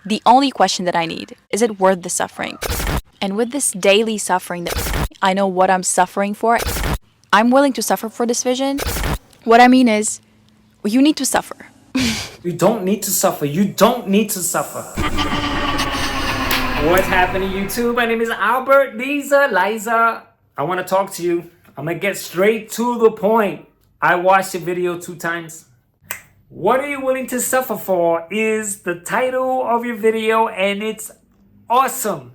The only question that I need is it worth the suffering? And with this daily suffering that I know what I'm suffering for, I'm willing to suffer for this vision. What I mean is, you need to suffer. You don't need to suffer. You don't need to suffer. What's happening, YouTube? My name is Albert, Liza. I want to talk to you. I'm going to get straight to the point. I watched the video 2 times. What are you willing to suffer for is the title of your video, and it's awesome.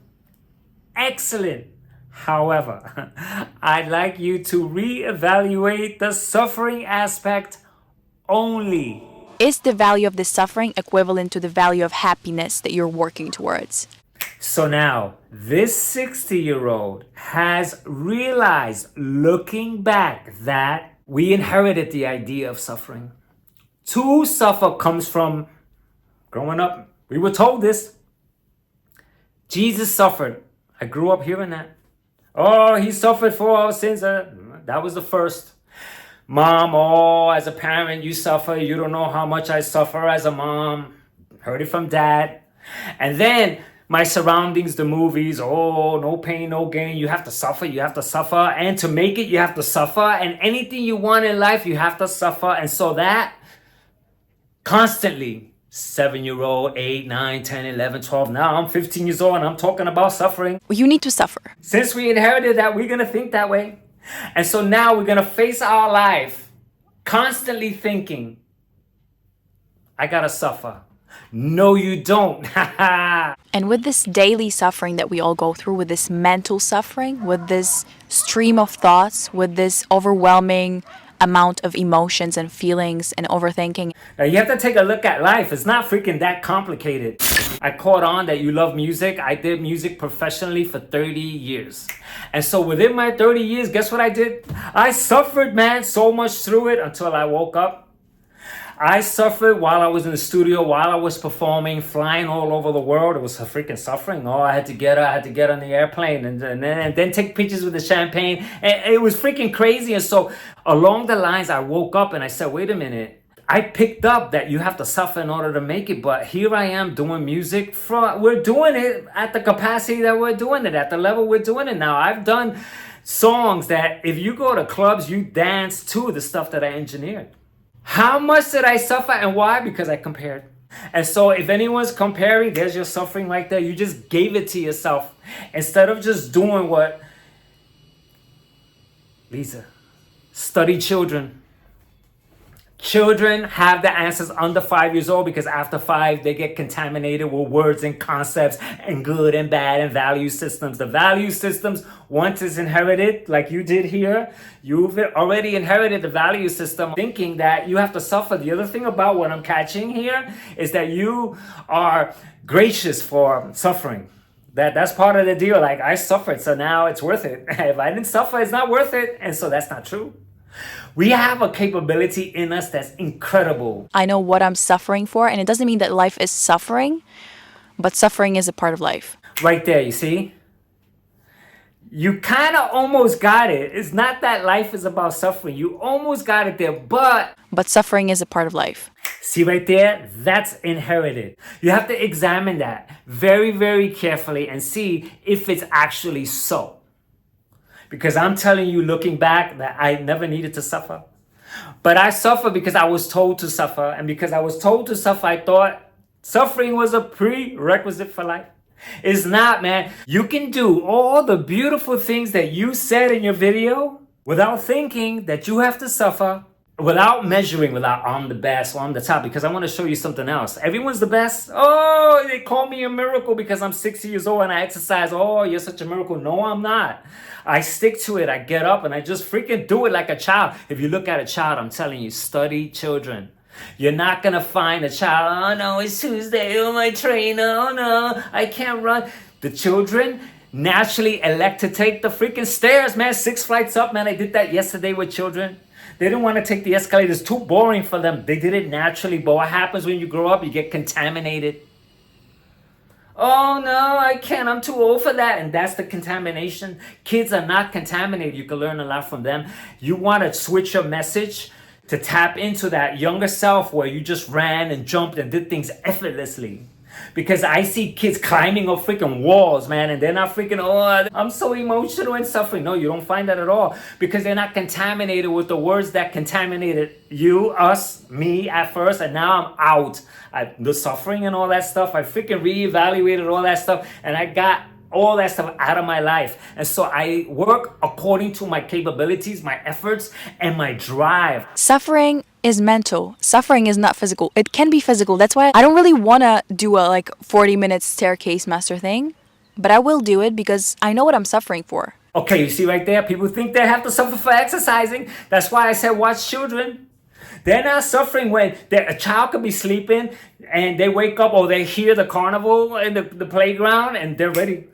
Excellent. However, I'd like you to reevaluate the suffering aspect only. Is the value of the suffering equivalent to the value of happiness that you're working towards? So now, this 60-year-old has realized, looking back, that we inherited the idea of suffering. To suffer comes from growing up. We were told this. Jesus suffered. I grew up hearing that. Oh, he suffered for our sins. That was the first. Mom, oh, as a parent, you suffer. You don't know how much I suffer as a mom. Heard it from dad. And then my surroundings, the movies, oh, no pain, no gain. You have to suffer. You have to suffer. And to make it, you have to suffer. And anything you want in life, you have to suffer. And so that constantly, 7-year-old, 8, 9, 10, 11, 12. Now I'm 15 years old and I'm talking about suffering. You need to suffer. Since we inherited that, we're going to think that way. And so now we're going to face our life constantly thinking, I got to suffer. No, you don't. And with this daily suffering that we all go through, with this mental suffering, with this stream of thoughts, with this overwhelming amount of emotions and feelings and overthinking. Now you have to take a look at life. It's not freaking that complicated. I caught on that you love music. I did music professionally for 30 years. And so within my 30 years, guess what I did? I suffered, man, so much through it until I woke up. I suffered while I was in the studio, while I was performing, flying all over the world. It was a freaking suffering. Oh, I had to get on the airplane and then take pictures with the champagne. And it was freaking crazy. And so along the lines, I woke up and I said, wait a minute. I picked up that you have to suffer in order to make it. But here I am doing music. We're doing it at the capacity that we're doing it, at the level we're doing it now. I've done songs that if you go to clubs, you dance to the stuff that I engineered. How much did I suffer and why? Because I compared. And so if anyone's comparing, there's your suffering right there. You just gave it to yourself instead of just doing what Liza, study children. Children have the answers under 5 years old because after 5, they get contaminated with words and concepts and good and bad and value systems. The value systems, once it's inherited, like you did here, you've already inherited the value system thinking that you have to suffer. The other thing about what I'm catching here is that you are gracious for suffering. That's part of the deal. Like, I suffered, so now it's worth it. If I didn't suffer, it's not worth it. And so that's not true. We have a capability in us that's incredible. I know what I'm suffering for, and it doesn't mean that life is suffering, but suffering is a part of life. Right there, you see? You kind of almost got it. It's not that life is about suffering. You almost got it there, but suffering is a part of life. See right there? That's inherited. You have to examine that very, very carefully and see if it's actually so. Because I'm telling you, looking back, that I never needed to suffer. But I suffered because I was told to suffer. And because I was told to suffer, I thought suffering was a prerequisite for life. It's not, man. You can do all the beautiful things that you said in your video without thinking that you have to suffer, without measuring, without I'm the best or I'm the top, because I want to show you something else. Everyone's the best. Oh, they call me a miracle because I'm 60 years old and I exercise. Oh, you're such a miracle. No, I'm not. I stick to it. I get up and I just freaking do it like a child. If you look at a child, I'm telling you, study children. You're not going to find a child, oh no, it's Tuesday, oh my trainer, oh no, I can't run. The children naturally elect to take the freaking stairs, man. 6 flights up, man. I did that yesterday with children. They didn't want to take the escalators, too boring for them. They did it naturally, but what happens when you grow up? You get contaminated. Oh no, I can't, I'm too old for that. And that's the contamination. Kids are not contaminated. You can learn a lot from them. You want to switch your message to tap into that younger self where you just ran and jumped and did things effortlessly. Because I see kids climbing up freaking walls, man, and they're not freaking, oh, I'm so emotional and suffering. No, you don't find that at all. Because they're not contaminated with the words that contaminated you, us, me at first, and now I'm out. The suffering and all that stuff, I freaking reevaluated all that stuff, and I got all that stuff out of my life. And so I work according to my capabilities, my efforts, and my drive. Suffering is mental. Suffering is not physical. It can be physical. That's why I don't really want to do a 40-minute staircase master thing, but I will do it because I know what I'm suffering for. Okay, you see right there, people think they have to suffer for exercising. That's why I said watch children. They're not suffering when a child could be sleeping and they wake up or they hear the carnival in the playground and they're ready.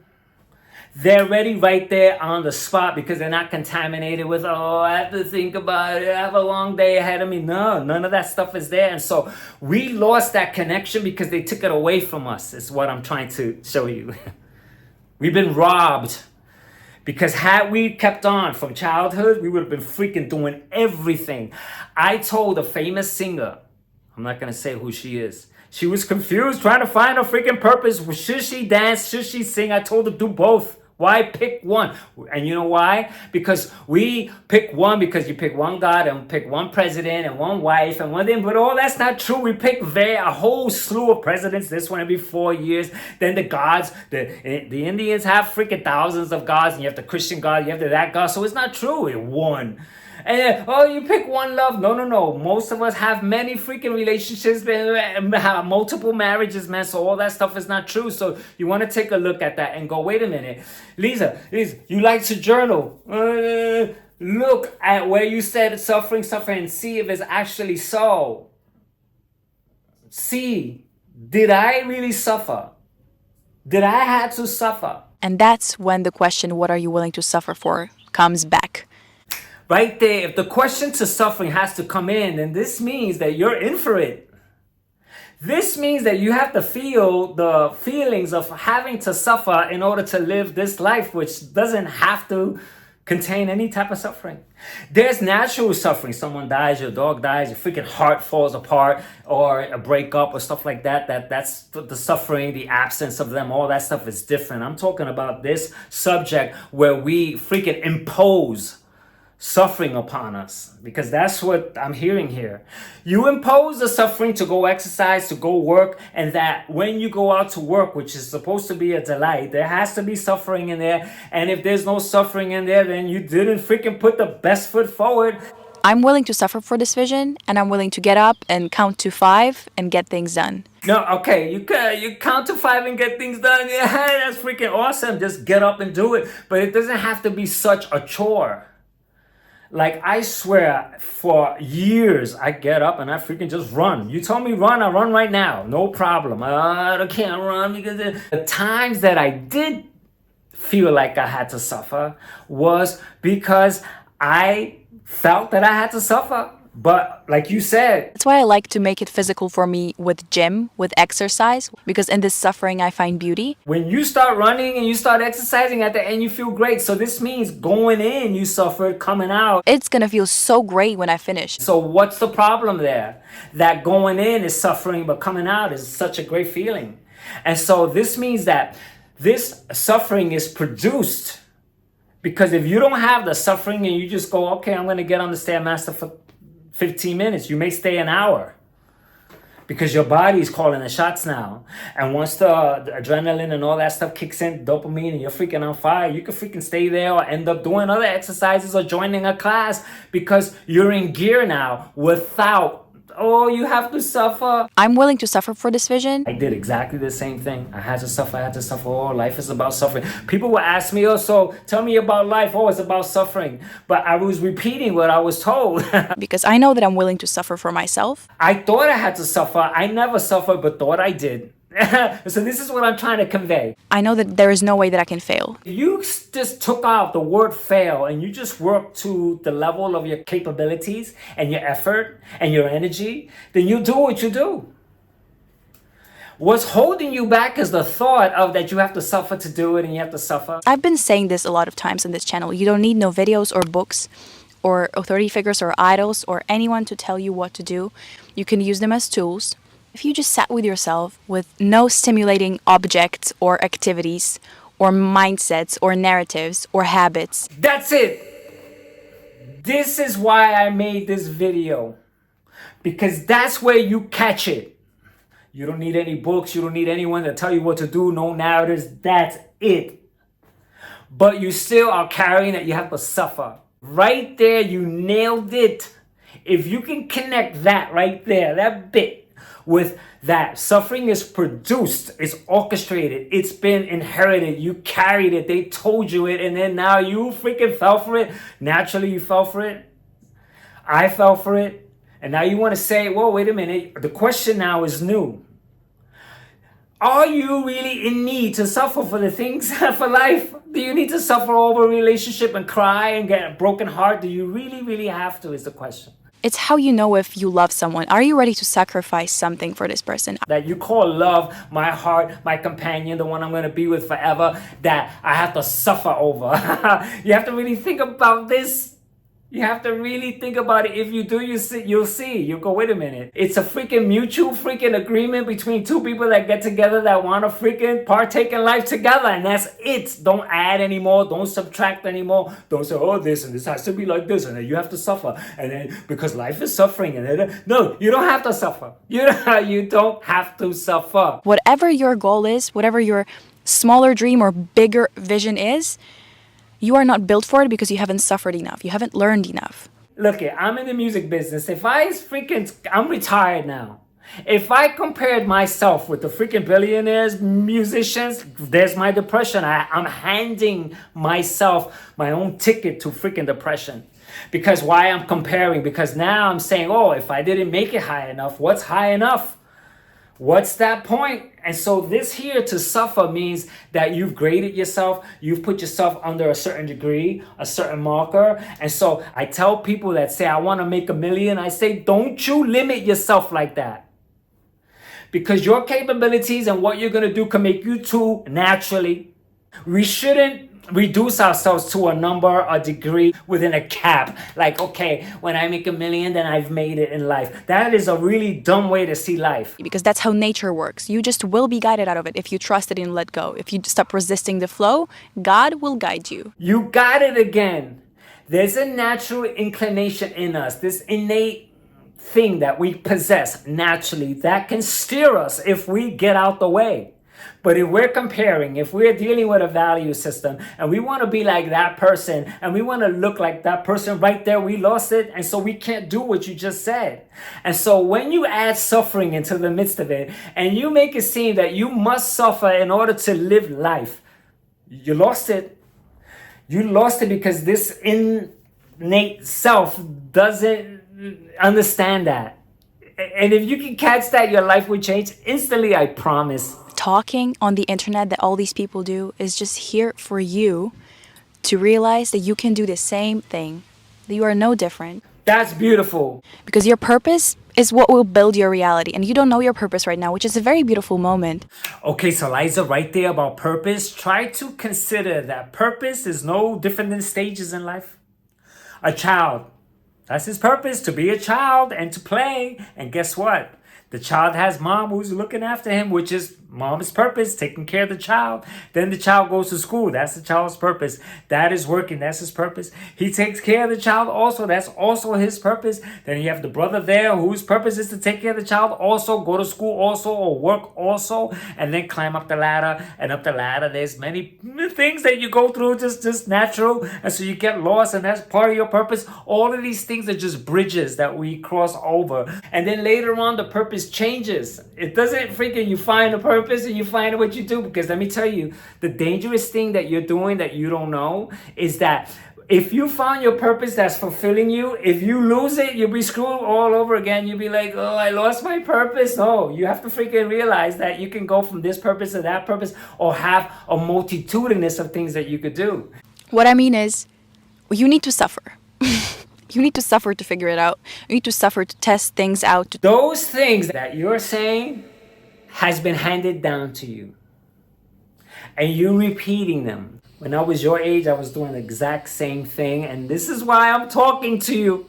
They're ready right there on the spot because they're not contaminated with, oh, I have to think about it. I have a long day ahead of me. No, none of that stuff is there. And so we lost that connection because they took it away from us, is what I'm trying to show you. We've been robbed. Because had we kept on from childhood, we would have been freaking doing everything. I told a famous singer, I'm not going to say who she is. She was confused, trying to find her freaking purpose. Should she dance? Should she sing? I told her do both. Why pick one? And you know why? Because we pick one because you pick one God and pick one president and one wife and one thing. But all that's not true. We pick a whole slew of presidents. This one every 4 years. Then the gods. The Indians have freaking thousands of gods. And you have the Christian God. You have that God. So it's not true. It won. And then, oh, you pick one love. No. Most of us have many freaking relationships and have multiple marriages, man. So all that stuff is not true. So you want to take a look at that and go, wait a minute. Liza, you like to journal. Look at where you said suffering, and see if it's actually so. See, did I really suffer? Did I have to suffer? And that's when the question, what are you willing to suffer for, comes back. Right there, if the question to suffering has to come in, then this means that you're in for it. This means that you have to feel the feelings of having to suffer in order to live this life, which doesn't have to contain any type of suffering. There's natural suffering. Someone dies, your dog dies, your freaking heart falls apart, or a breakup or stuff like that. That's the suffering, the absence of them. All that stuff is different. I'm talking about this subject where we freaking impose suffering upon us, because that's what I'm hearing here. You impose the suffering to go exercise, to go work, and that when you go out to work, which is supposed to be a delight, there has to be suffering in there. And if there's no suffering in there, then you didn't freaking put the best foot forward. I'm willing to suffer for this vision, and I'm willing to get up and count to 5 and get things done. No, okay, you count to 5 and get things done. Yeah, that's freaking awesome. Just get up and do it. But it doesn't have to be such a chore. Like, I swear, for years, I get up and I freaking just run. You told me run, I run right now. No problem. I can't run because the times that I did feel like I had to suffer was because I felt that I had to suffer. But like you said, that's why I like to make it physical for me with gym, with exercise, because in this suffering I find beauty. When you start running and you start exercising, at the end you feel great. So this means going in you suffered, coming out, it's gonna feel so great when I finish. So what's the problem there? That going in is suffering, but coming out is such a great feeling. And so this means that this suffering is produced, because if you don't have the suffering and you just go, okay, I'm going to get on the Stairmaster for 15 minutes, you may stay an hour because your body is calling the shots now. And once the adrenaline and all that stuff kicks in, dopamine, and you're freaking on fire, you can freaking stay there or end up doing other exercises or joining a class because you're in gear now without, oh, you have to suffer. I'm willing to suffer for this vision. I did exactly the same thing. I had to suffer. Oh, life is about suffering. People would ask me, oh, so tell me about life. Oh, it's about suffering. But I was repeating what I was told. Because I know that I'm willing to suffer for myself. I thought I had to suffer. I never suffered, but thought I did. So this is what I'm trying to convey. I know that there is no way that I can fail. You just took out the word fail and you just work to the level of your capabilities and your effort and your energy, then you do what you do. What's holding you back is the thought of that you have to suffer to do it and you have to suffer. I've been saying this a lot of times on this channel. You don't need no videos or books or authority figures or idols or anyone to tell you what to do. You can use them as tools. If you just sat with yourself with no stimulating objects or activities or mindsets or narratives or habits, That's it. This is why I made this video. Because that's where you catch it. You don't need any books. You don't need anyone to tell you what to do. No narratives. That's it. But you still are carrying it. You have to suffer. Right there, you nailed it. If you can connect that right there, that bit, with that suffering is produced, it's orchestrated, it's been inherited, you carried it, they told you it, and then now you freaking fell for it. Naturally, you fell for it. I fell for it. And now you want to say, whoa, wait a minute. The question now is new. Are you really in need to suffer for the things for life? Do you need to suffer over a relationship and cry and get a broken heart? Do you really, really have to, is the question. it's how you know if you love someone. Are you ready to sacrifice something for this person? That you call love, my heart, my companion, the one I'm going to be with forever, that I have to suffer over. You have to really think about this. You have to really think about it. If you do, you'll see. You'll go, wait a minute. It's a freaking mutual freaking agreement between two people that get together that want to freaking partake in life together. And that's it. Don't add anymore. Don't subtract anymore. Don't say, oh, this and this has to be like this. And then you have to suffer. And then because life is suffering. And then, no, you don't have to suffer. You don't have to suffer. Whatever your goal is, whatever your smaller dream or bigger vision is, you are not built for it because you haven't suffered enough. You haven't learned enough. Look, I'm in the music business. I'm retired now. If I compared myself with the freaking billionaires, musicians, there's my depression. I'm handing myself my own ticket to freaking depression. Because why I'm comparing? Because now I'm saying, oh, if I didn't make it high enough, what's high enough? What's that point? And so this here to suffer means that you've graded yourself, you've put yourself under a certain degree, a certain marker. And so I tell people that say, I want to make $1 million. I say, don't you limit yourself like that. Because your capabilities and what you're going to do can make you too naturally. We shouldn't reduce ourselves to a number, a degree within a cap. Like, okay, when I make $1 million, then I've made it in life. That is a really dumb way to see life. Because that's how nature works. You just will be guided out of it if you trust it and let go. If you stop resisting the flow, God will guide you. You got it again. There's a natural inclination in us, this innate thing that we possess naturally that can steer us if we get out the way. But if we're comparing, if we're dealing with a value system and we want to be like that person and we want to look like that person right there, we lost it. And so we can't do what you just said. And so when you add suffering into the midst of it and you make it seem that you must suffer in order to live life, you lost it. You lost it because this innate self doesn't understand that. And if you can catch that, your life will change instantly, I promise. Talking on the internet that all these people do is just here for you to realize that you can do the same thing, that you are no different. That's beautiful. Because your purpose is what will build your reality. And you don't know your purpose right now, which is a very beautiful moment. Okay, so Liza, right there about purpose, try to consider that purpose is no different than stages in life. A child, that's his purpose, to be a child and to play. And guess what? The child has mom who's looking after him, which is mom's purpose, taking care of the child. Then the child goes to school. That's the child's purpose. Dad is working. That's his purpose. He takes care of the child also. That's also his purpose. Then you have the brother there whose purpose is to take care of the child also, go to school also, or work also, and then climb up the ladder. And up the ladder, there's many things that you go through, just natural. And so you get lost, and that's part of your purpose. All of these things are just bridges that we cross over. And then later on, the purpose changes. It doesn't freaking, you find a purpose and you find what you do. Because let me tell you, the dangerous thing that you're doing that you don't know is that if you find your purpose that's fulfilling you, if you lose it, you'll be screwed all over again. You'll be like, oh, I lost my purpose. No, you have to freaking realize that you can go from this purpose to that purpose or have a multitudinous of things that you could do. What I mean is, you need to suffer. You need to suffer to figure it out. You need to suffer to test things out. Those things that you're saying has been handed down to you. And you repeating them. When I was your age, I was doing the exact same thing. And this is why I'm talking to you.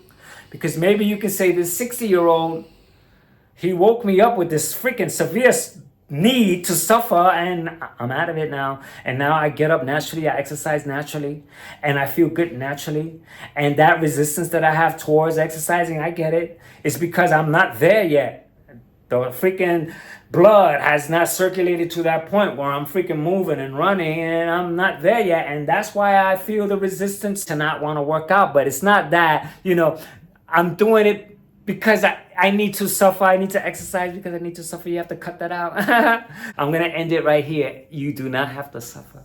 Because maybe you can say this 60-year-old, He woke me up with this freaking severe need to suffer, and I'm out of it now. And now I get up naturally, I exercise naturally, and I feel good naturally. And that resistance that I have towards exercising, I get it. It's because I'm not there yet. The freaking blood has not circulated to that point where I'm freaking moving and running, and I'm not there yet. And that's why I feel the resistance to not want to work out. But it's not that, I'm doing it because I need to suffer. I need to exercise because I need to suffer. You have to cut that out. I'm going to end it right here. You do not have to suffer.